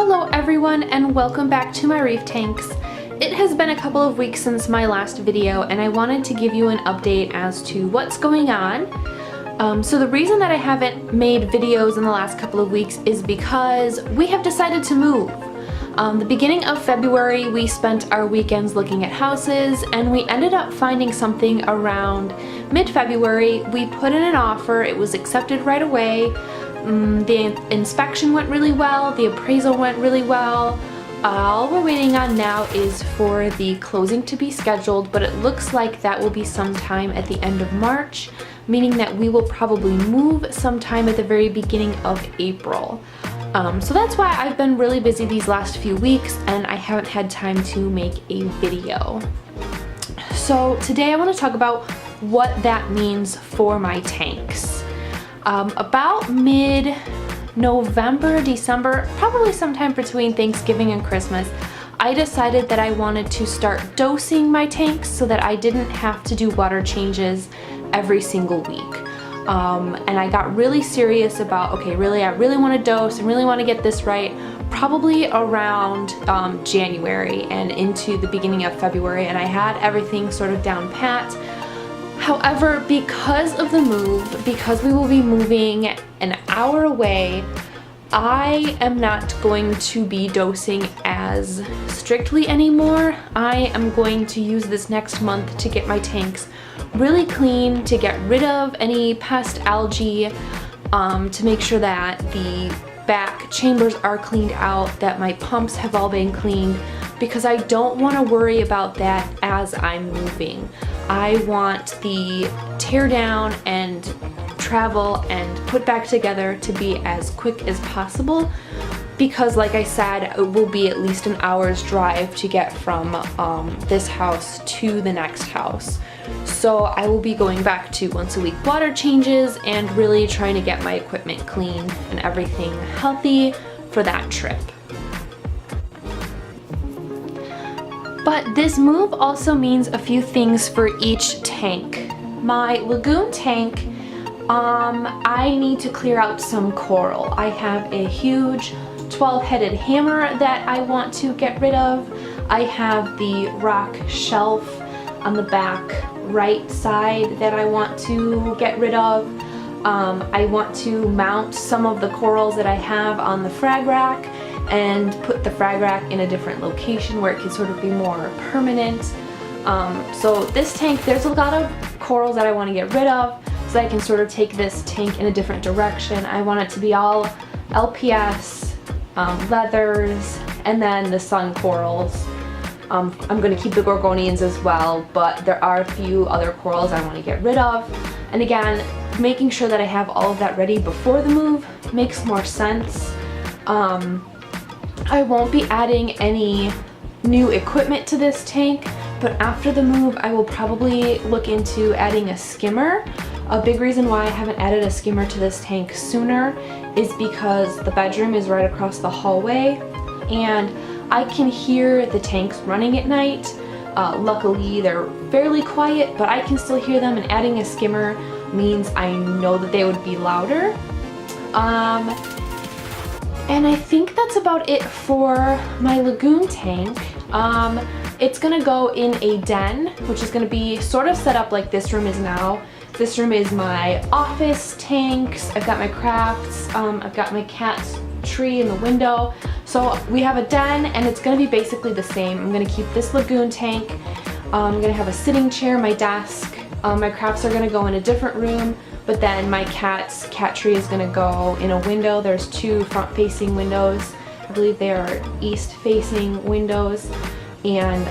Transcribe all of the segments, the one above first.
Hello everyone and welcome back to my reef tanks. It has been a couple of weeks since my last video and I wanted to give you an update as to what's going on. So the reason that I haven't made videos in the last couple of weeks is because we have decided to move. The beginning of February we spent our weekends looking at houses and we ended up finding something around mid-February. We put in an offer, it was accepted right away. The inspection went really well, the appraisal went really well. All we're waiting on now is for the closing to be scheduled, but it looks like that will be sometime at the end of March, meaning that we will probably move sometime at the very beginning of April. So that's why I've been really busy these last few weeks and I haven't had time to make a video. So today I want to talk about what that means for my tanks. About mid-November, December, probably sometime between Thanksgiving and Christmas, I decided that I wanted to start dosing my tanks so that I didn't have to do water changes every single week. And I got really serious about, okay, really, I really want to dose and really want to get this right, probably around January and into the beginning of February, and I had everything sort of down pat. However, because of the move, because we will be moving an hour away, I am not going to be dosing as strictly anymore. I am going to use this next month to get my tanks really clean, to get rid of any pest algae, to make sure that the back chambers are cleaned out, that my pumps have all been cleaned, because I don't want to worry about that as I'm moving. I want the tear down and travel and put back together to be as quick as possible, because like I said, it will be at least an hour's drive to get from this house to the next house. So I will be going back to once a week water changes and really trying to get my equipment clean and everything healthy for that trip. But this move also means a few things for each tank. My lagoon tank, I need to clear out some coral. I have a huge 12-headed hammer that I want to get rid of. I have the rock shelf on the back right side that I want to get rid of. I want to mount some of the corals that I have on the frag rack and put the frag rack in a different location where it can sort of be more permanent. So this tank, there's a lot of corals that I want to get rid of so I can sort of take this tank in a different direction. I want it to be all LPS, leathers, and then the sun corals. I'm going to keep the gorgonians as well, but there are a few other corals I want to get rid of. And again, making sure that I have all of that ready before the move makes more sense. I won't be adding any new equipment to this tank, but after the move I will probably look into adding a skimmer. A big reason why I haven't added a skimmer to this tank sooner is because the bedroom is right across the hallway and I can hear the tanks running at night. Luckily they're fairly quiet, but I can still hear them, and adding a skimmer means I know that they would be louder. And I think that's about it for my lagoon tank. It's gonna go in a den, which is gonna be sort of set up like this room is now. This room is my office tanks. I've got my crafts. I've got my cat's tree in the window. So we have a den and it's gonna be basically the same. I'm gonna keep this lagoon tank. I'm gonna have a sitting chair, my desk. My crafts are gonna go in a different room, but then my cat tree is gonna go in a window. There's two front-facing windows. I believe they are east-facing windows, and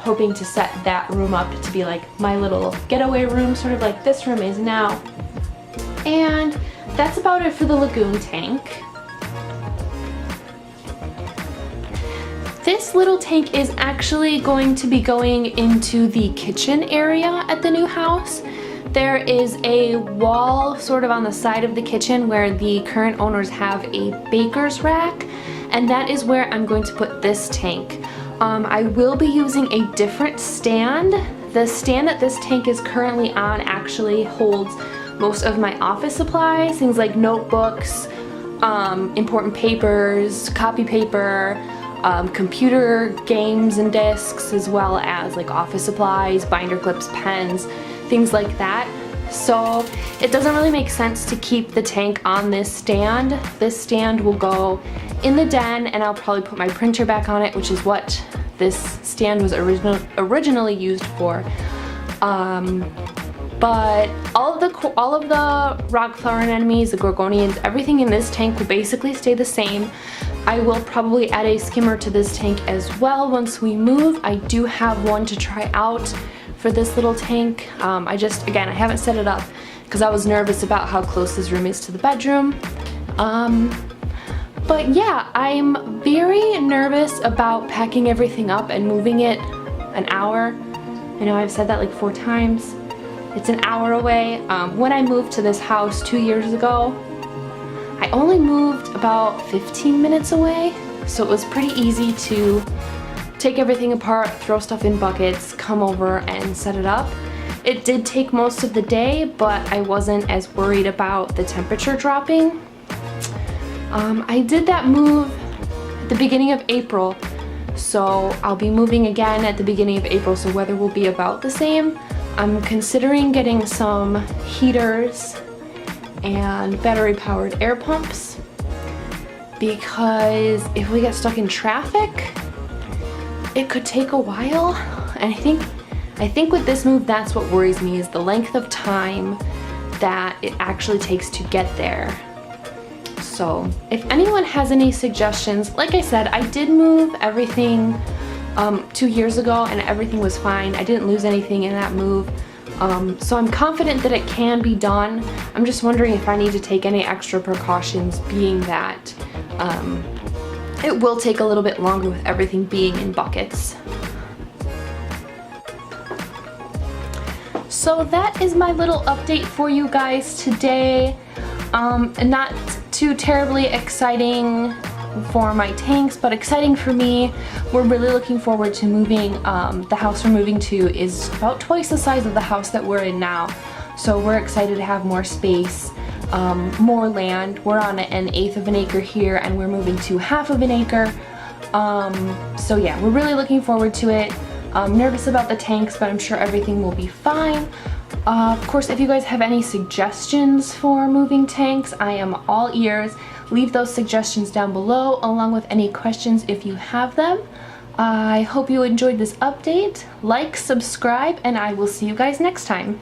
hoping to set that room up to be like my little getaway room, sort of like this room is now. And that's about it for the lagoon tank. This little tank is actually going to be going into the kitchen area at the new house. There is a wall sort of on the side of the kitchen where the current owners have a baker's rack, and that is where I'm going to put this tank. I will be using a different stand. The stand that this tank is currently on actually holds most of my office supplies, things like notebooks, important papers, copy paper, computer games and discs, as well as like office supplies, binder clips, pens, things like that. So it doesn't really make sense to keep the tank on this stand. This stand will go in the den, and I'll probably put my printer back on it, which is what this stand was originally used for. But all of the rock flower anemones, the gorgonians, everything in this tank will basically stay the same. I will probably add a skimmer to this tank as well once we move. I do have one to try out for this little tank. Again, I haven't set it up because I was nervous about how close this room is to the bedroom. But yeah, I'm very nervous about packing everything up and moving it an hour. I know I've said that like 4 times. It's an hour away. When I moved to this house 2 years ago, I only moved about 15 minutes away, so it was pretty easy to take everything apart, throw stuff in buckets, come over and set it up. It did take most of the day, but I wasn't as worried about the temperature dropping. I did that move at the beginning of April, so I'll be moving again at the beginning of April, so weather will be about the same. I'm considering getting some heaters and battery-powered air pumps, because if we get stuck in traffic, it could take a while. And I think with this move, that's what worries me, is the length of time that it actually takes to get there. So if anyone has any suggestions, like I said, I did move everything 2 years ago and everything was fine. I didn't lose anything in that move. So I'm confident that it can be done. I'm just wondering if I need to take any extra precautions, being that it will take a little bit longer with everything being in buckets. So that is my little update for you guys today. Not too terribly exciting for my tanks, but exciting for me. We're really looking forward to moving. The house we're moving to is about twice the size of the house that we're in now, so we're excited to have more space, more land. We're on an 1/8 of an acre here, and we're moving to 1/2 of an acre. So yeah, we're really looking forward to it. I'm nervous about the tanks, but I'm sure everything will be fine. Of course, if you guys have any suggestions for moving tanks, I am all ears. Leave those suggestions down below, along with any questions if you have them. I hope you enjoyed this update. Like, subscribe, and I will see you guys next time.